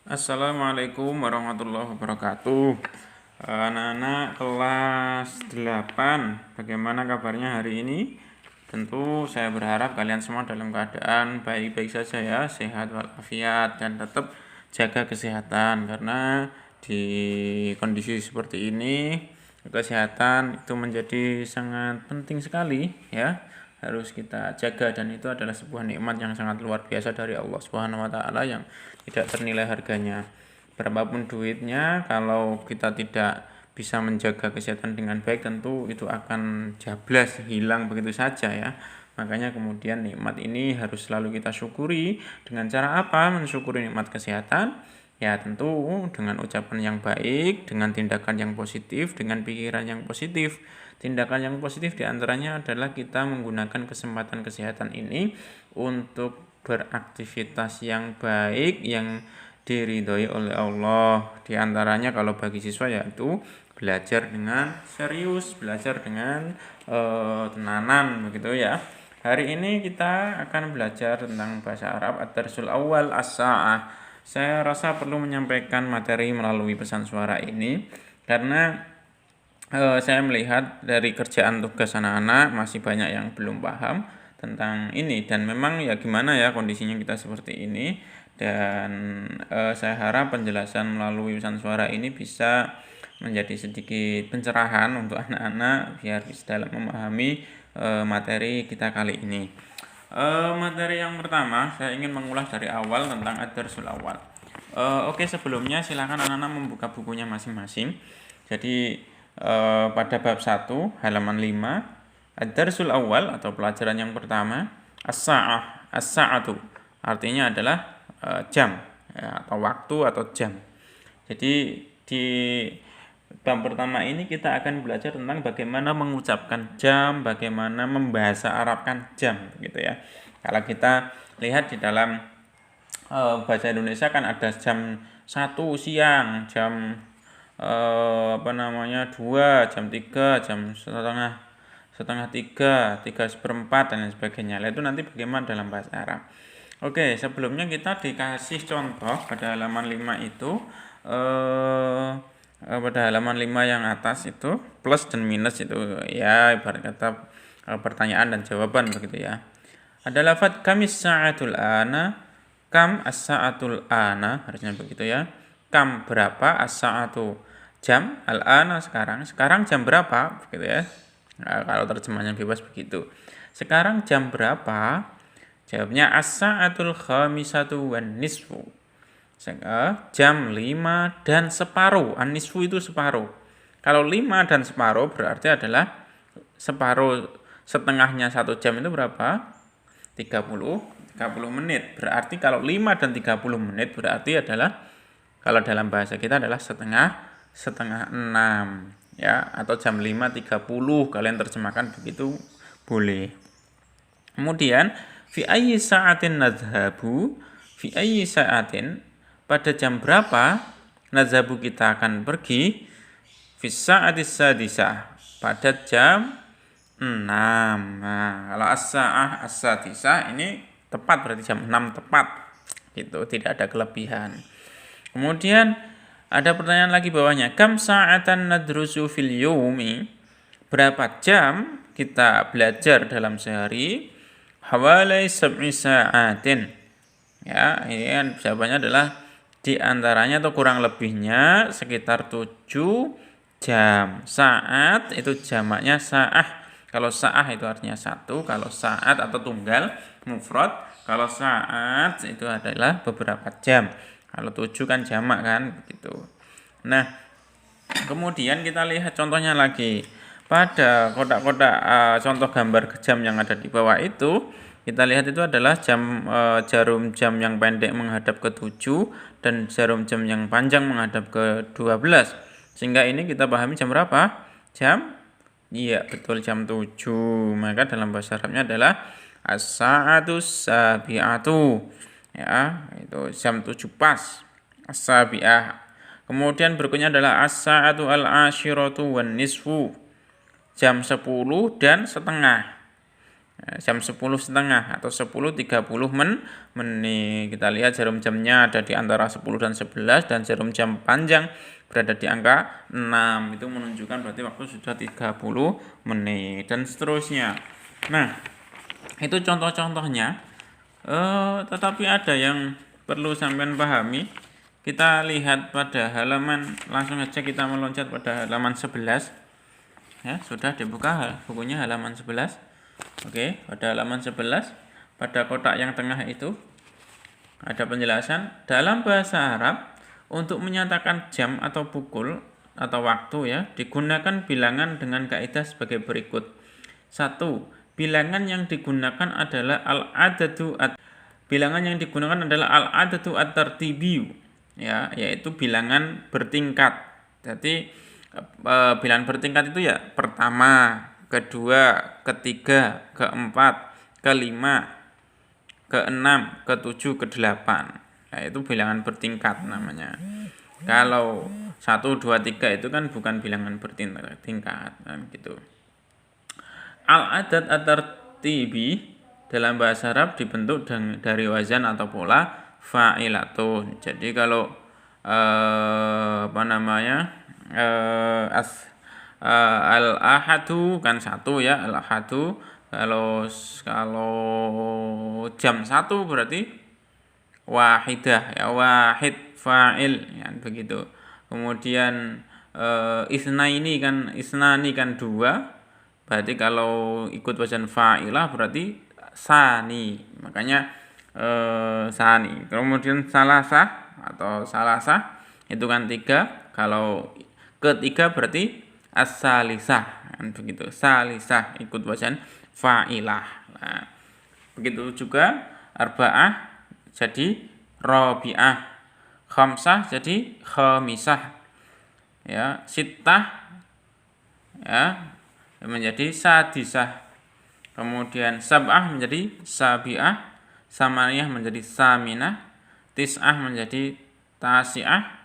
Assalamualaikum warahmatullahi wabarakatuh. Anak-anak kelas 8, bagaimana kabarnya hari ini? Tentu saya berharap kalian semua dalam keadaan baik-baik saja ya, sehat walafiat dan tetap jaga kesehatan karena di kondisi seperti ini kesehatan itu menjadi sangat penting sekali ya, harus kita jaga, dan itu adalah sebuah nikmat yang sangat luar biasa dari Allah Subhanahu wa taala yang tidak ternilai harganya. Berapapun duitnya, kalau kita tidak bisa menjaga kesehatan dengan baik, tentu itu akan jablas, hilang begitu saja ya. Makanya kemudian nikmat ini harus selalu kita syukuri. Dengan cara apa mensyukuri nikmat kesehatan? Ya tentu dengan ucapan yang baik, dengan tindakan yang positif, dengan pikiran yang positif. Tindakan yang positif diantaranya adalah kita menggunakan kesempatan kesehatan ini untuk beraktivitas yang baik yang diridhoi oleh Allah. Di antaranya kalau bagi siswa yaitu belajar dengan serius, belajar dengan tenanan begitu ya. Hari ini kita akan belajar tentang bahasa Arab ad-darsul awal as-sa'ah. Saya rasa perlu menyampaikan materi melalui pesan suara ini karena saya melihat dari kerjaan tugas anak-anak masih banyak yang belum paham tentang ini, dan memang ya gimana ya kondisinya kita seperti ini, dan saya harap penjelasan melalui pesan suara ini bisa menjadi sedikit pencerahan untuk anak-anak biar bisa dalam memahami materi kita kali ini. Materi yang pertama saya ingin mengulas dari awal tentang ad-darsul awal. Oke, sebelumnya silakan anak-anak membuka bukunya masing-masing. Jadi pada bab 1 halaman 5, ad-darsul awal atau pelajaran yang pertama, as-sa'ah. As-sa'atu artinya adalah jam ya, atau waktu atau jam. Jadi di bab pertama ini kita akan belajar tentang bagaimana mengucapkan jam, bagaimana membahasa Arabkan jam gitu ya. Kalau kita lihat di dalam bahasa Indonesia kan ada jam 1 siang, jam 2, jam 3, jam setengah 3, 3:15 dan lain sebagainya. Itu nanti bagaimana dalam bahasa Arab. Oke, sebelumnya kita dikasih contoh pada halaman 5 itu pada halaman 5 yang atas itu plus dan minus itu ya, ibarat kata pertanyaan dan jawaban begitu ya. Ada lafaz kamis sa'atul ana, kam as-sa'atul ana, harusnya begitu ya. Kam berapa, as-sa'atu jam, al-ana sekarang jam berapa begitu ya. Nah, kalau terjemahnya bebas begitu. Sekarang jam berapa? Jawabnya as-sa'atul khamisatu wan nisfu. Jam 5 dan separuh. An-nisfu itu separuh. Kalau 5 dan separuh berarti adalah separuh, setengahnya 1 jam itu berapa? 30 menit. Berarti kalau 5 dan 30 menit berarti adalah, kalau dalam bahasa kita adalah setengah 6 ya, atau jam 5:30 kalian terjemahkan begitu boleh. Kemudian fi ayyi sa'atin nadhhabu, fi ayyi sa'atin, pada jam berapa nadhhabu kita akan pergi, fi sa'atis sadisah, pada jam 6. Nah, kalau as-sa'ah as-sadisah ini tepat, berarti jam 6 tepat. Gitu, tidak ada kelebihan. Kemudian ada pertanyaan lagi bawahnya, kam sa'atan nadrusu fil yawmi, berapa jam kita belajar dalam sehari? Hawalai sab'i sa'atin. Ya, ini kan jawabannya adalah di antaranya atau kurang lebihnya sekitar 7 jam. Saat itu jamaknya sa'ah. Kalau sa'ah itu artinya 1, kalau saat atau tunggal mufrad, kalau saat itu adalah beberapa jam. Kalau 7 kan jamak kan begitu. Nah, kemudian kita lihat contohnya lagi. Pada kotak-kotak contoh gambar jam yang ada di bawah itu, kita lihat itu adalah jarum jam yang pendek menghadap ke 7 dan jarum jam yang panjang menghadap ke 12. Sehingga ini kita pahami jam berapa? Iya, betul, jam 7. Maka dalam bahasa Arabnya adalah as-sa'atus sabi'atu. Ya, itu jam 7 pas. As-sabi'ah. Kemudian berikutnya adalah as-sa'atu al-ashiratu wan nisfu. Jam 10 dan setengah. jam 10.30 atau 10.30 menit. Kita lihat jarum jamnya ada di antara 10 dan 11 dan jarum jam panjang berada di angka 6. Itu menunjukkan berarti waktu sudah 30 menit dan seterusnya. Nah, itu contoh-contohnya. Tetapi ada yang perlu sampean pahami. Kita lihat pada halaman, langsung aja kita meloncat pada halaman 11. Ya, sudah dibuka bukunya halaman 11. Oke, pada halaman 11 pada kotak yang tengah itu ada penjelasan dalam bahasa Arab untuk menyatakan jam atau pukul atau waktu ya digunakan bilangan dengan kaidah sebagai berikut. 1. Bilangan yang digunakan adalah bilangan yang digunakan adalah al-adadu at-tartibiyu ya, yaitu bilangan bertingkat. Jadi bilangan bertingkat itu ya pertama, kedua, ketiga, keempat, kelima, keenam, ketujuh, kedelapan. Nah, itu bilangan bertingkat namanya. Kalau 1, 2, 3 itu kan bukan bilangan bertingkat kan gitu. Al-adad at-tartibi dalam bahasa Arab dibentuk dari wazan atau pola fa'ilatun. Jadi kalau al-ahadu kan 1 ya, al-ahadu. Kalau jam 1 berarti wahidah ya, wahid fa'il ya begitu. Kemudian isnani kan 2. Berarti kalau ikut wazan fa'ilah berarti sani. Makanya sani. Kemudian salasah itu kan 3. Kalau ketiga berarti as-salisah kan begitu. Salisah ikut wazan fa'ilah. Nah, begitu juga arba'ah jadi rabi'ah. Khamsah jadi khamisah. Ya, sittah ya menjadi sadisah. Kemudian sab'ah menjadi sabi'ah, samaniyah menjadi saminah, tis'ah menjadi tasi'ah,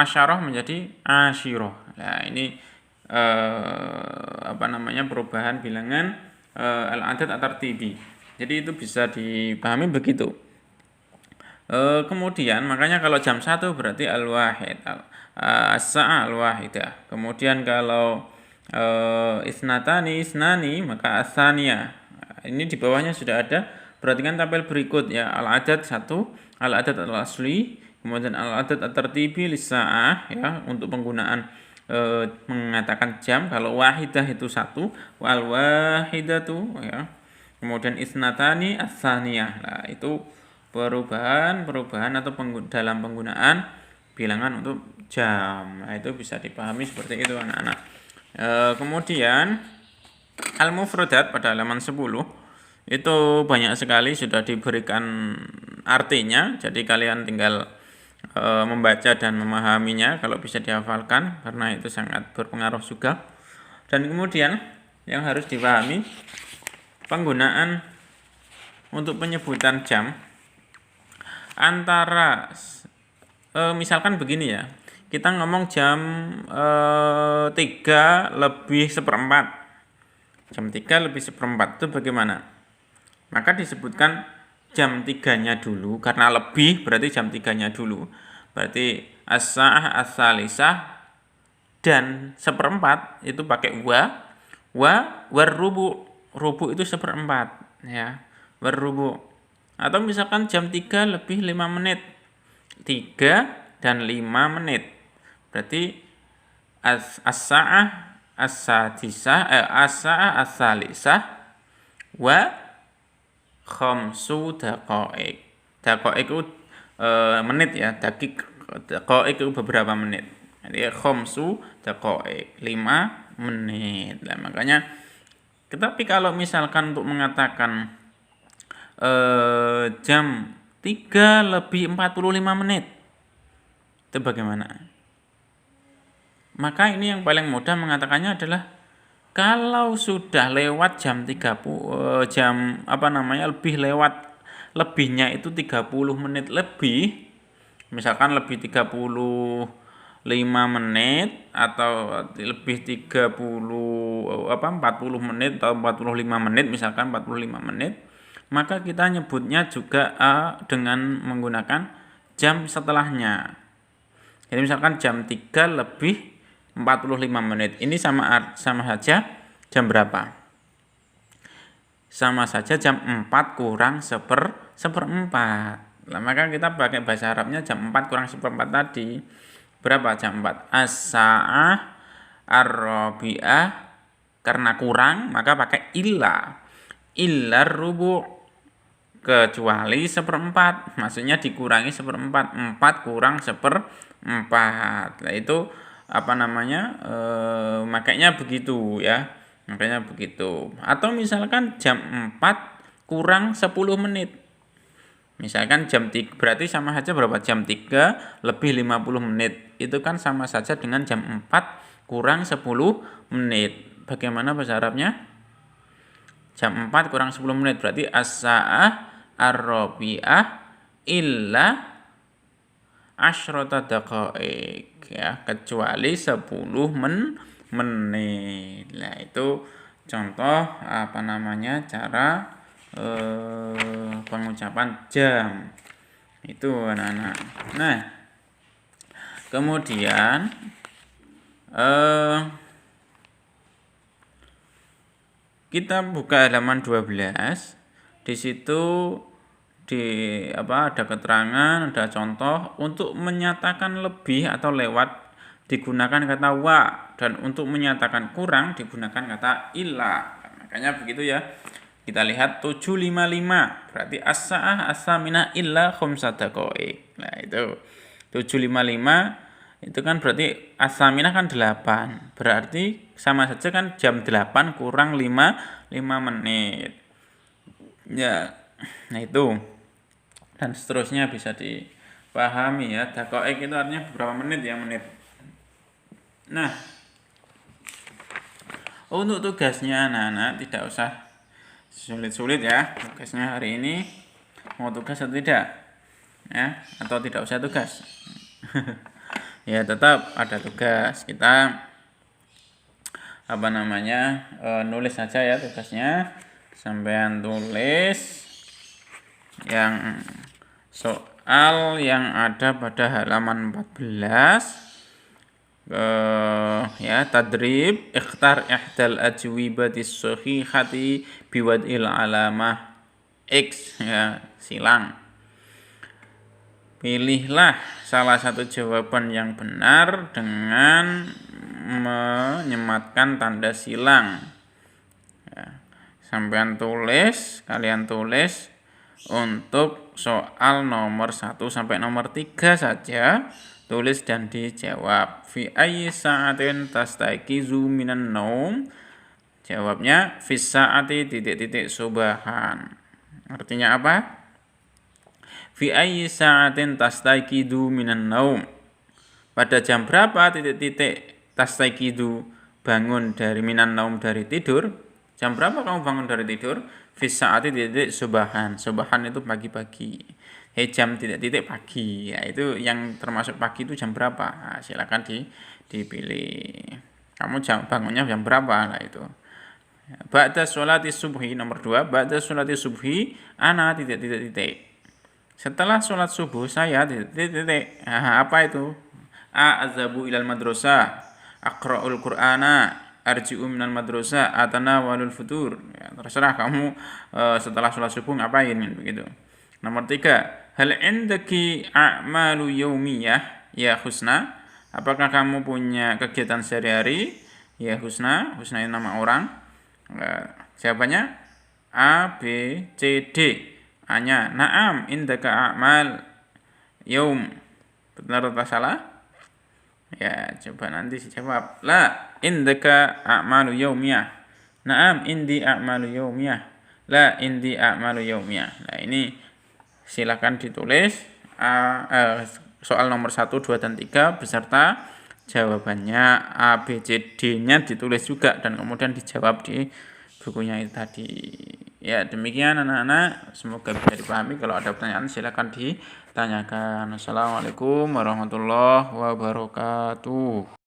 asyarah menjadi asyirah. Nah, ini perubahan bilangan al-adad at-tartibi. Jadi itu bisa dipahami begitu. Kemudian makanya kalau jam 1 berarti al-wahid, as-sa'ah al-wahidah. Kemudian kalau isnani maka as-saniyah. Ini di bawahnya sudah ada. Perhatikan tabel berikut ya. Al-adad 1, al-adad al-asli, kemudian al-adad at-tartibi lis-sa'ah ya untuk penggunaan mengatakan jam. Kalau wahidah itu 1, wal wahidatu ya. Kemudian isnatani as-saniyah. Nah, itu perubahan atau dalam penggunaan bilangan untuk jam. Nah, itu bisa dipahami seperti itu anak-anak. Kemudian al-mufradat pada halaman 10 itu banyak sekali sudah diberikan artinya. Jadi kalian tinggal membaca dan memahaminya kalau bisa dihafalkan karena itu sangat berpengaruh juga. Dan kemudian yang harus dipahami penggunaan untuk penyebutan jam antara misalkan begini ya. Kita ngomong jam 3 lebih seperempat. Jam 3 lebih seperempat itu bagaimana? Maka disebutkan jam 3-nya dulu. Karena lebih berarti jam 3-nya dulu. Berarti as-sa'ah, as-salisah, dan seperempat itu pakai warrubu. Rubu itu seperempat. Ya, warrubu. Atau misalkan jam 3 lebih 5 menit. 3 dan 5 menit. Berarti as-sa'ah as-sadisah as-sa'ah as-salisah wa khamsu daqa'iq. Daqa'iq itu menit ya, daqa'iq itu beberapa menit. Jadi khamsu daqa'iq 5 menit. Nah, makanya tetapi kalau misalkan untuk mengatakan jam 3 lebih 45 menit itu bagaimana? Maka ini yang paling mudah mengatakannya adalah kalau sudah lewat jam 30 lebih lewat lebihnya itu 30 menit lebih. Misalkan lebih 30 menit atau lebih 40 menit atau 45 menit, misalkan 45 menit, maka kita nyebutnya juga dengan menggunakan jam setelahnya. Jadi misalkan jam 3 lebih 45 menit. Ini sama saja jam berapa? Sama saja jam 4 kurang seperempat. Nah, maka kita pakai bahasa Arabnya jam 4 kurang seperempat tadi. Berapa jam 4? As-sa'ah ar-rabi'ah, karena kurang maka pakai illa rubu', kecuali seperempat, maksudnya dikurangi seperempat, 4 kurang seperempat. Nah itu makanya begitu ya, makanya begitu. Atau misalkan jam 4 kurang 10 menit, misalkan jam 3, berarti sama saja berapa? Jam 3 lebih 50 menit, itu kan sama saja dengan jam 4 kurang 10 menit. Bagaimana bahasa Arabnya? Jam 4 kurang 10 menit berarti as-sa'ah ar-rabi'ah illa asyrata daqa'iq, ya, kecuali 10 menit. Nah, itu contoh cara pengucapan jam. Itu anak-anak. Nah, kemudian kita buka halaman 12. Di situ ada keterangan, ada contoh untuk menyatakan lebih atau lewat digunakan kata wa, dan untuk menyatakan kurang digunakan kata illa. Makanya begitu ya. Kita lihat 755 berarti as-sa'ah as-saminah illa khamsa daqa'iq. Nah, itu 755 itu kan berarti as-saminah kan 8. Berarti sama saja kan jam 8 kurang 5 menit. Ya. Nah, itu. Dan seterusnya bisa dipahami ya. Daqa'iq itu artinya beberapa menit ya, menit. Nah, untuk tugasnya anak-anak tidak usah sulit-sulit ya. Tugasnya hari ini mau tugas atau tidak? Ya, atau tidak usah tugas? Ya, tetap ada tugas. Kita nulis saja ya tugasnya. Sampean tulis yang soal yang ada pada halaman 14. Tadrib ikhtar ihdal ajwibatis sahihati biwad'il alamah X, ya, silang. Pilihlah salah satu jawaban yang benar dengan menyematkan tanda silang. Ya, kalian tulis untuk soal nomor 1 sampai nomor 3 saja. Tulis dan dijawab. Fi ayyi sa'atin tastaiqizu minan naum? Jawabnya fi sa'ati ... subahan. Artinya apa? Fi ayyi sa'atin tastaiqizu minan naum? Pada jam berapa ... tastaiqizu, bangun dari minan naum, dari tidur? Jam berapa kamu bangun dari tidur? Fi sa'ati ... subahan. Subahan itu pagi-pagi. Jam ... pagi. Ya, itu yang termasuk pagi itu jam berapa? Nah, silakan dipilih. Kamu bangunnya jam berapa? Nah, itu. Ba'da sholati subhi, nomor 2. Ba'da sholati subhi ana ... Setelah sholat subuh saya ... Nah, apa itu? Azhabu ilal madrasah, aqra'ul qur'ana, arji'u minal madrasah, atanawalul futur. Ya, terserah kamu setelah sholat subuh ngapain begitu. Nomor 3. Hal indaki a'malu yaumiyah ya Husna? Apakah kamu punya kegiatan sehari-hari? Ya Husna. Husna itu nama orang. Jawabannya A, B, C, D. A-nya na'am indaka a'mal yaum. Benar atau salah? Ya, coba nanti dijawab. La indaka a'malu yaumiyah. Na'am indi a'malu yaumiyah. La indi a'malu yaumiyah. Nah, ini silakan ditulis soal nomor 1, 2, dan 3 beserta jawabannya. A, B, C, D-nya ditulis juga dan kemudian dijawab di bukunya itu tadi. Ya, demikian anak-anak, semoga bisa dipahami. Kalau ada pertanyaan silakan tanyakan. Assalamualaikum warahmatullahi wabarakatuh.